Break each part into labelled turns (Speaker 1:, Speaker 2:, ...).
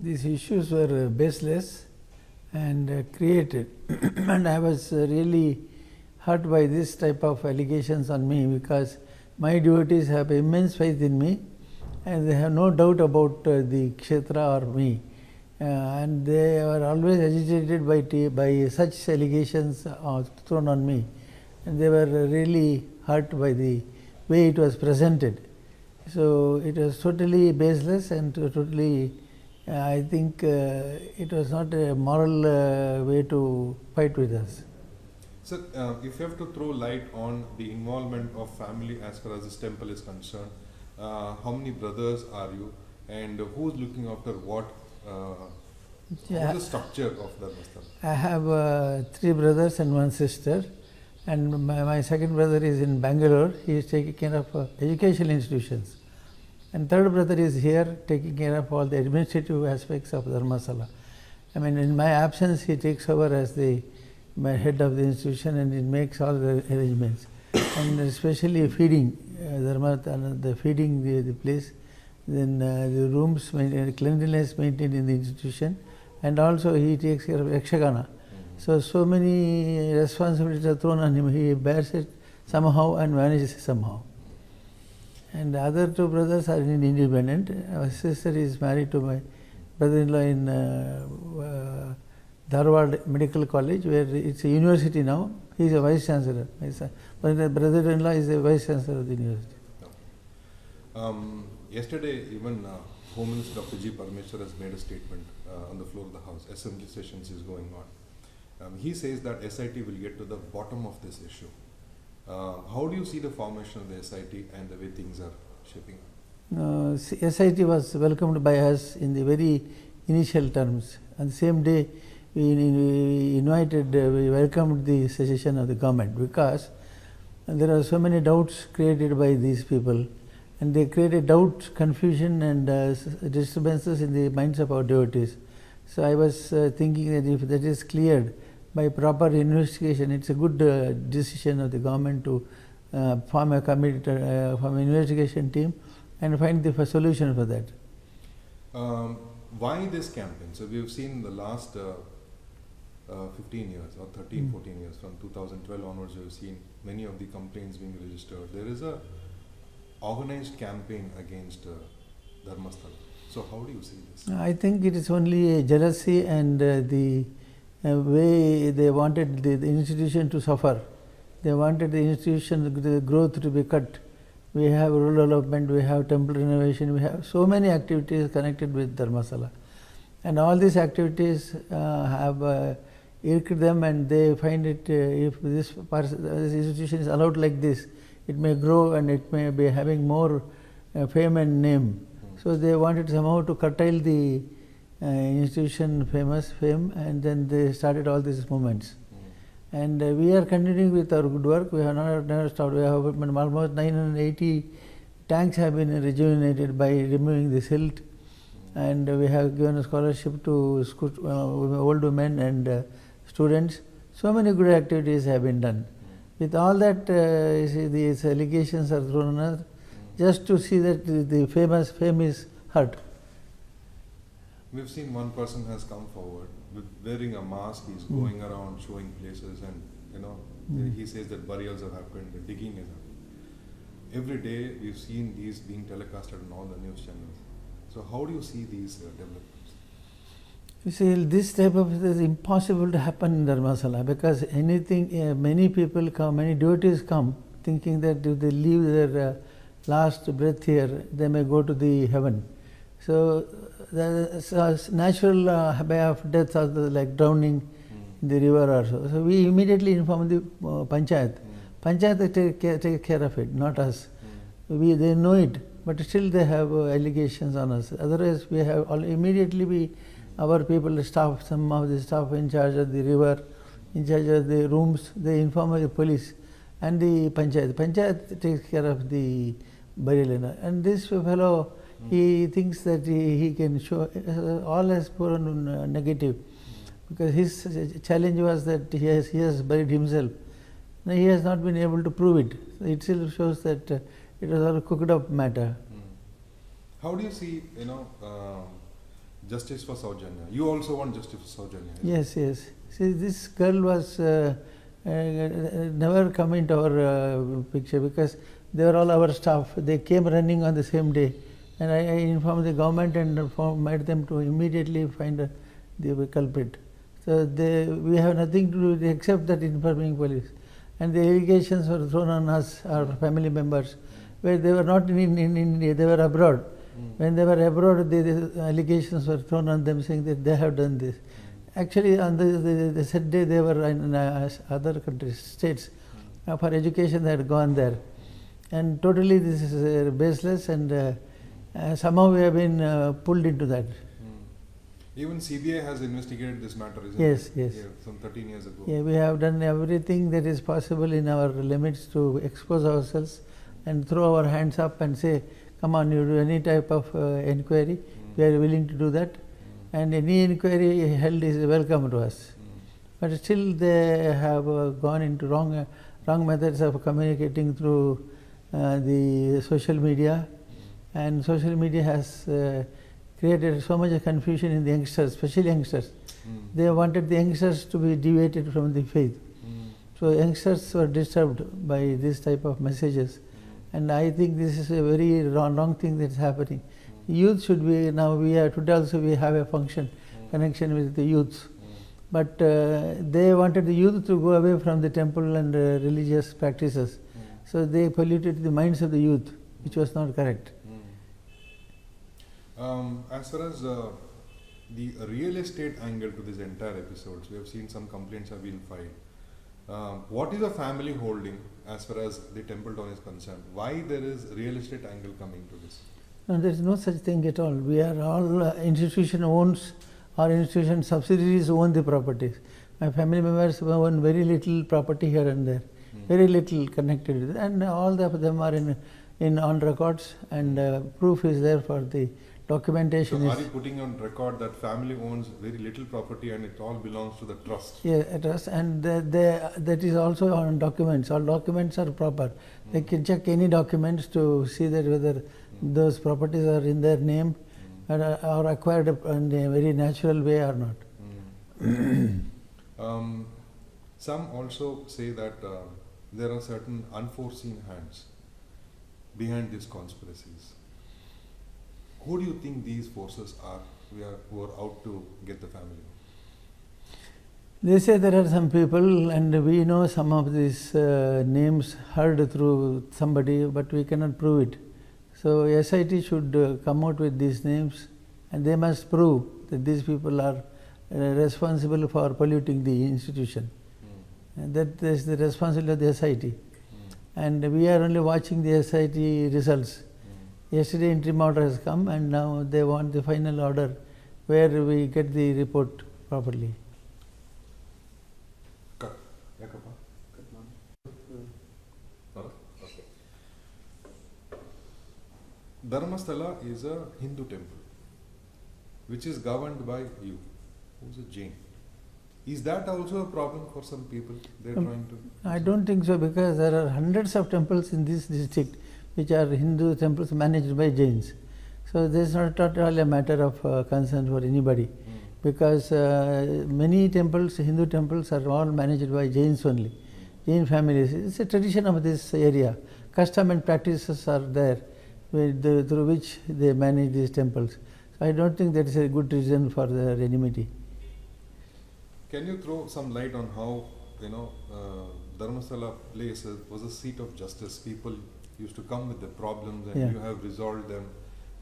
Speaker 1: these issues were baseless and created. And I was really hurt by this type of allegations on me, because my devotees have immense faith in me and they have no doubt about the kshetra or me. And they are always agitated by such allegations thrown on me. And they were really hurt by the way it was presented. So it was totally baseless and totally, I think it was not a moral way to fight with us.
Speaker 2: So if you have to throw light on the involvement of family as far as this temple is concerned, how many brothers are you and who is looking after what? What is the structure of Dharmasthala?
Speaker 1: I have 3 brothers and 1 sister, and my second brother is in Bangalore. He is taking care of educational institutions, and third brother is here taking care of all the administrative aspects of Dharmasthala. I mean, in my absence, he takes over as the head of the institution, and he makes all the arrangements, and especially feeding the feeding the place, then the rooms, cleanliness maintained in the institution, and also he takes care of Yakshagana. So many responsibilities are thrown on him. He bears it somehow and manages it somehow. And the other 2 brothers are independent. Our sister is married to my brother-in-law in Dharwad Medical College, where it's a university now. He is a vice chancellor. My brother-in-law is the vice chancellor of the university.
Speaker 2: Yesterday, even Home Minister Dr. G. Parmeshwar has made a statement on the floor of the House. Assembly sessions is going on. He says that SIT will get to the bottom of this issue. How do you see the formation of the SIT and the way things are shaping up?
Speaker 1: SIT was welcomed by us in the very initial terms. On the same day, we welcomed the suggestion of the government, because there are so many doubts created by these people, and they created doubt, confusion and disturbances in the minds of our devotees. So I was thinking that if that is cleared by proper investigation, it's a good decision of the government to form a committee, form an investigation team and find the solution for that.
Speaker 2: Why this campaign? So we have seen the last 15 years or 13, 14 years, from 2012 onwards, we have seen many of the complaints being registered. There is a organized campaign against Dharmasthala. So how do you see this?
Speaker 1: I think it is only a jealousy and the way they wanted the institution to suffer. They wanted the institution, the growth to be cut. We have rural development, we have temple renovation, we have so many activities connected with Dharmasthala. And all these activities have irked them, and they find it, if this institution is allowed like this, it may grow and it may be having more fame and name. So they wanted somehow to curtail the institution fame, and then they started all these movements. And we are continuing with our good work. We have never stopped. We have almost 980 tanks have been rejuvenated by removing the silt, and we have given a scholarship to old women and students. So many good activities have been done. With all that, these allegations are thrown on us, just to see that the fame is hurt.
Speaker 2: We've seen one person has come forward with wearing a mask. He's going around showing places, and he says that burials have happened, the digging has happened. Every day we've seen these being telecasted on all the news channels. So how do you see these developments?
Speaker 1: You see, this type of thing is impossible to happen in Dharmasthala, because many people come, many devotees come thinking that if they leave their last breath here, they may go to the heaven. So the natural way of death, like drowning in the river or so. So we immediately inform the Panchayat. Panchayat take care of it, not us. They know it, but still they have allegations on us. Otherwise, we have immediately our people, some of the staff in charge of the river, in charge of the rooms, they inform the police and the Panchayat. Panchayat takes care of the burial. And this fellow, he thinks that he can show all as poor and negative, because his challenge was that he has buried himself. Now he has not been able to prove it. So it still shows that it was all a cooked up matter.
Speaker 2: How do you see, Justice for Saujanya. You also want justice for Saujanya.
Speaker 1: Yes, yes. See, this girl was never come into our picture because they were all our staff. They came running on the same day, and I informed the government and made them to immediately find the culprit. So we have nothing to do except that informing police. And the allegations were thrown on us, our family members, where they were not in India, they were abroad. When they were abroad, the allegations were thrown on them saying that they have done this. Actually, on the said day, they were in other countries, states. For education, they had gone there. And totally this is baseless, and somehow we have been pulled into that.
Speaker 2: Even CBI has investigated this matter, isn't
Speaker 1: yes,
Speaker 2: it?
Speaker 1: Yes,
Speaker 2: yes. Some 13 years ago.
Speaker 1: Yeah, we have done everything that is possible in our limits to expose ourselves and throw our hands up and say, come on, you do any type of inquiry, we are willing to do that. And any inquiry held is welcome to us. But still they have gone into wrong methods of communicating through the social media, and social media has created so much confusion in the youngsters, especially youngsters. They wanted the youngsters to be deviated from the faith. So youngsters were disturbed by this type of messages. And I think this is a very wrong thing that is happening. Youth should be, now today also we have a connection with the youths. But they wanted the youth to go away from the temple and religious practices. So they polluted the minds of the youth, which was not correct.
Speaker 2: As far as the real estate angle to this entire episode, we have seen some complaints have been filed. What is the family holding as far as the temple town is concerned? Why there is real estate angle coming to this?
Speaker 1: No, there is no such thing at all. We are all institution owns, or institution subsidiaries own the properties. My family members own very little property here and there, very little connected with it, and all of them are on records, and proof is there for the documentation.
Speaker 2: So are you putting on record that family owns very little property and it all belongs to the trust?
Speaker 1: Yeah, a trust, and that is also on documents. All documents are proper. They can check any documents to see that whether those properties are in their name or acquired in a very natural way or not.
Speaker 2: Some also say that there are certain unforeseen hands behind these conspiracies. Who do you think these forces are who are out to get the family?
Speaker 1: They say there are some people, and we know some of these names heard through somebody, but we cannot prove it. So SIT should come out with these names, and they must prove that these people are responsible for polluting the institution. And that is the responsibility of the SIT. And we are only watching the SIT results. Yesterday interim order has come, and now they want the final order where we get the report properly.
Speaker 2: Dharmasthala is a Hindu temple which is governed by you, who's a Jain. Is that also a problem for some people? They're trying to...
Speaker 1: I don't think so, because there are hundreds of temples in this district which are Hindu temples managed by Jains. So this is not at all a matter of concern for anybody, because many temples, Hindu temples, are all managed by Jains only, Jain families. It's a tradition of this area. Custom and practices are there through which they manage these temples. So I don't think that is a good reason for their enmity.
Speaker 2: Can you throw some light on how, Dharmasthala place was a seat of justice? People used to come with the problems, and you have resolved them.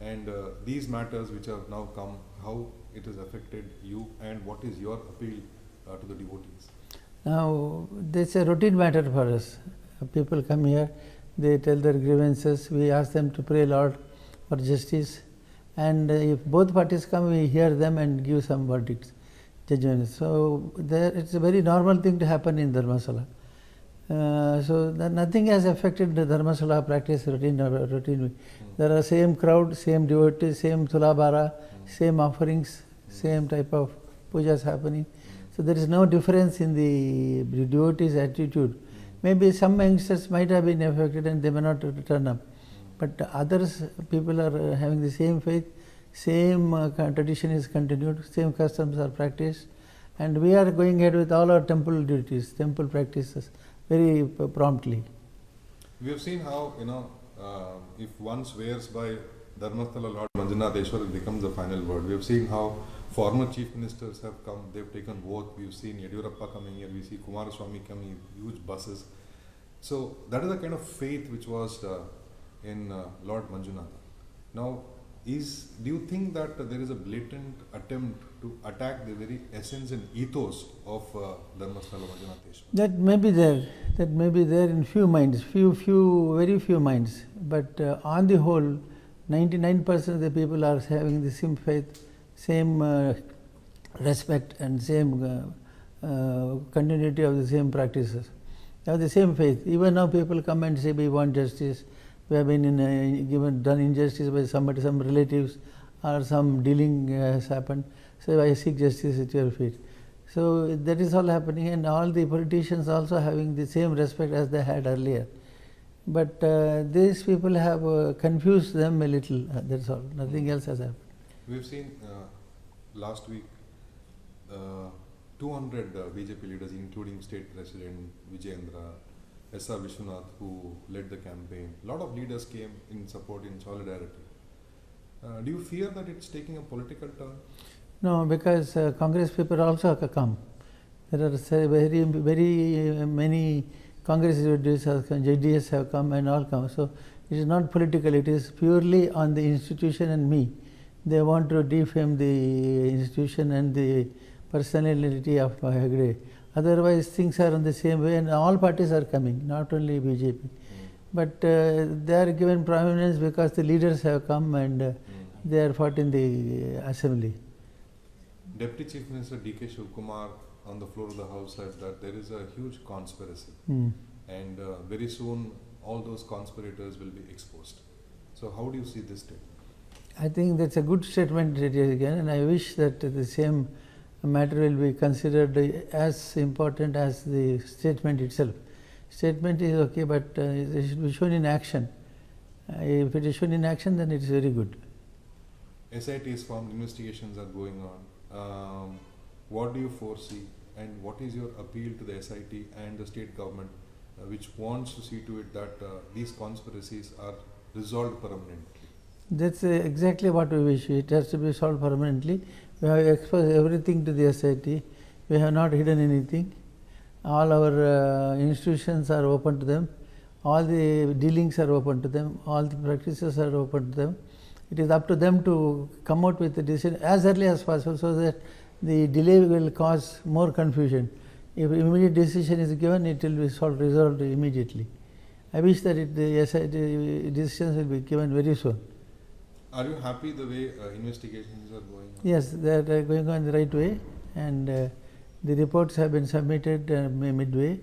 Speaker 2: And these matters which have now come, how it has affected you, and what is your appeal to the devotees?
Speaker 1: Now, this is a routine matter for us. People come here, they tell their grievances, we ask them to pray Lord for justice, and if both parties come, we hear them and give some verdicts, judgments. So it's a very normal thing to happen in Dharmasthala. So nothing has affected the Dharmasthala practice routine. There are same crowd, same devotees, same tulabhara, same offerings, same type of pujas happening. So there is no difference in the devotees' attitude. Maybe some youngsters might have been affected and they may not turn up. But others, people are having the same faith, same tradition is continued, same customs are practiced, and we are going ahead with all our temple duties, temple practices very promptly.
Speaker 2: We have seen how, if one swears by Dharmasthala Lord Manjunatheshwar, it becomes the final word. We have seen how former chief ministers have come, they have taken oath. We have seen Yediyurappa coming here, we see Kumaraswamy coming, huge buses. So that is the kind of faith which was in Lord Manjunatha. Now, do you think that there is a blatant attempt to attack the very essence and ethos of Dharmasthala Manjunatheshwar?
Speaker 1: That may be there. That may be there in few minds, very few minds. But on the whole, 99% of the people are having the same faith, same respect, and same continuity of the same practices. They have the same faith. Even now, people come and say, "We want justice. We have been done injustice by somebody, some relatives, or some dealing has happened. So I seek justice at your feet." So that is all happening, and all the politicians also having the same respect as they had earlier. But these people have confused them a little. That's all. Nothing else has happened.
Speaker 2: We've seen last week 200 BJP leaders, including State President Vijayendra, S.R. Vishwanath, who led the campaign. A lot of leaders came in support, in solidarity. Do you fear that it's taking a political turn?
Speaker 1: No, because Congress people also have come. There are very many Congress JDS have come and all come. So it is not political, it is purely on the institution and me. They want to defame the institution and the personality of Hegde. Otherwise, things are in the same way, and all parties are coming, not only BJP. But they are given prominence because the leaders have come and they are fought in the assembly.
Speaker 2: Deputy Chief Minister D.K. Shivkumar on the floor of the House said that there is a huge conspiracy, and very soon all those conspirators will be exposed. So how do you see this statement?
Speaker 1: I think that's a good statement again, and I wish that the same matter will be considered as important as the statement itself. Statement is okay, but it should be shown in action. If it is shown in action, then it is very good.
Speaker 2: SIT is formed, investigations are going on. What do you foresee, and what is your appeal to the SIT and the state government, which wants to see to it that these conspiracies are resolved permanently?
Speaker 1: That's exactly what we wish. It has to be solved permanently. We have exposed everything to the SIT. We have not hidden anything. All our institutions are open to them. All the dealings are open to them. All the practices are open to them. It is up to them to come out with a decision as early as possible, so that the delay will cause more confusion. If immediate decision is given, it will be resolved immediately. I wish that the SIT decisions will be given very soon.
Speaker 2: Are you happy the way investigations are going on?
Speaker 1: Yes, they are going on the right way, and the reports have been submitted midway,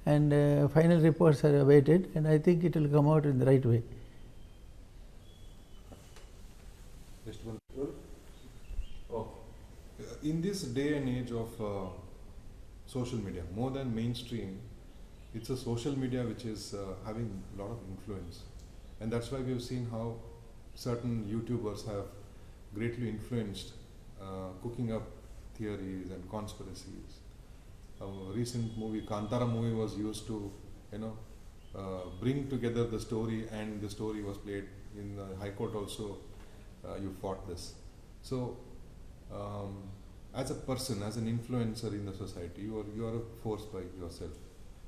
Speaker 1: and final reports are awaited, and I think it will come out in the right way.
Speaker 2: In this day and age of social media, more than mainstream, it's a social media which is having a lot of influence, and that's why we have seen how certain YouTubers have greatly influenced cooking up theories and conspiracies. A recent movie, Kantara movie, was used to bring together the story, and the story was played in the High Court also. You fought this. So as a person, as an influencer in the society, you are a force by yourself.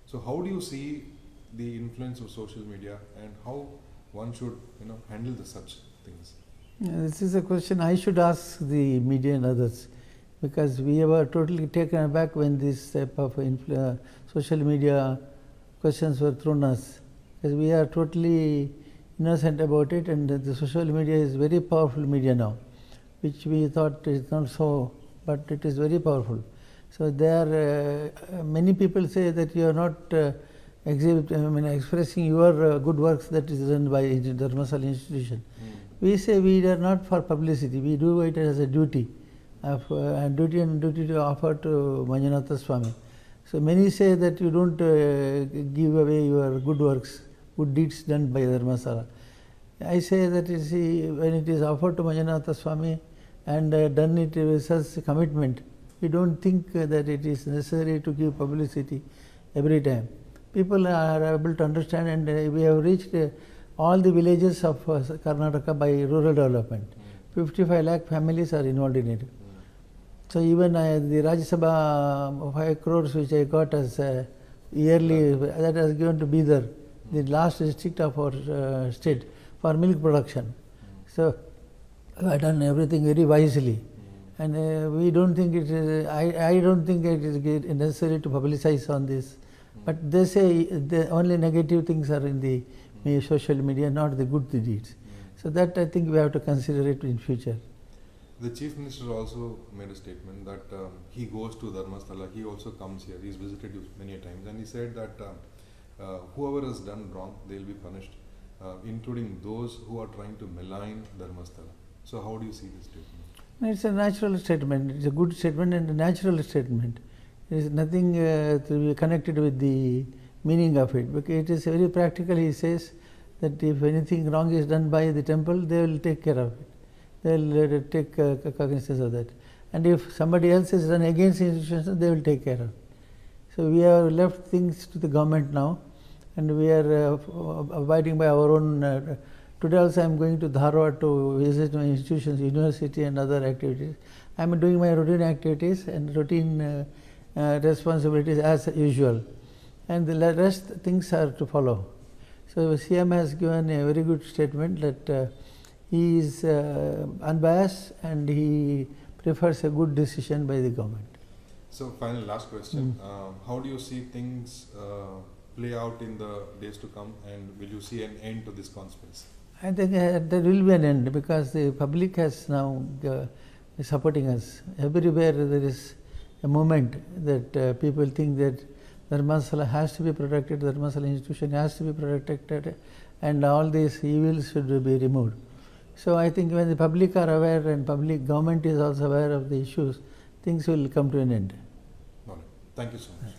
Speaker 2: So how do you see the influence of social media, and how one should handle such things?
Speaker 1: This is a question I should ask the media and others, because we were totally taken aback when this type of social media questions were thrown us, because we are totally innocent about it, and the social media is very powerful media now, which we thought is not so, but it is very powerful. So there many people say that you are not expressing your good works that is done by Dharmasthala institution. We say we are not for publicity, we do it as a duty, and duty to offer to Manjunatha Swami. So many say that you don't give away your good works, good deeds done by Dharmasthala. I say that you see, when it is offered to Manjunatha Swami and done it with such commitment, we don't think that it is necessary to give publicity every time. People are able to understand, and we have reached all the villages of Karnataka by rural development. 55 lakh families are involved in it. So even the Rajya Sabha 5 crores which I got as yearly, that has given to Bidar, the last district of our state, for milk production. So I have done everything very wisely, and we don't think it is. I don't think it is necessary to publicize on this. But they say the only negative things are in the social media, not the good deeds. So that I think we have to consider it in future.
Speaker 2: The Chief Minister also made a statement that he goes to Dharmasthala, he also comes here, he's visited you many times, and he said that whoever has done wrong, they will be punished, including those who are trying to malign Dharmasthala. So how do you see this statement?
Speaker 1: It's a natural statement, it's a good statement and a natural statement. There is nothing to be connected with the meaning of it, because it is very practical. He says that if anything wrong is done by the temple, they will take care of it. They will take cognizance of that. And if somebody else has done against the institution, they will take care of it. So we have left things to the government now, and we are abiding by our own. Today also I am going to Dharwad to visit my institutions, university and other activities. I am doing my routine activities and routine responsibilities as usual, and the rest things are to follow. So CM has given a very good statement that he is unbiased and he prefers a good decision by the government.
Speaker 2: So final last question, how do you see things play out in the days to come, and will you see an end to this conspiracy?
Speaker 1: I think there will be an end, because the public has now supporting us. Everywhere there is a movement that people think that Dharmasthala has to be protected, Dharmasthala institution has to be protected, and all these evils should be removed. So I think when the public are aware and public government is also aware of the issues, things will come to an end.
Speaker 2: All right. Thank you so much.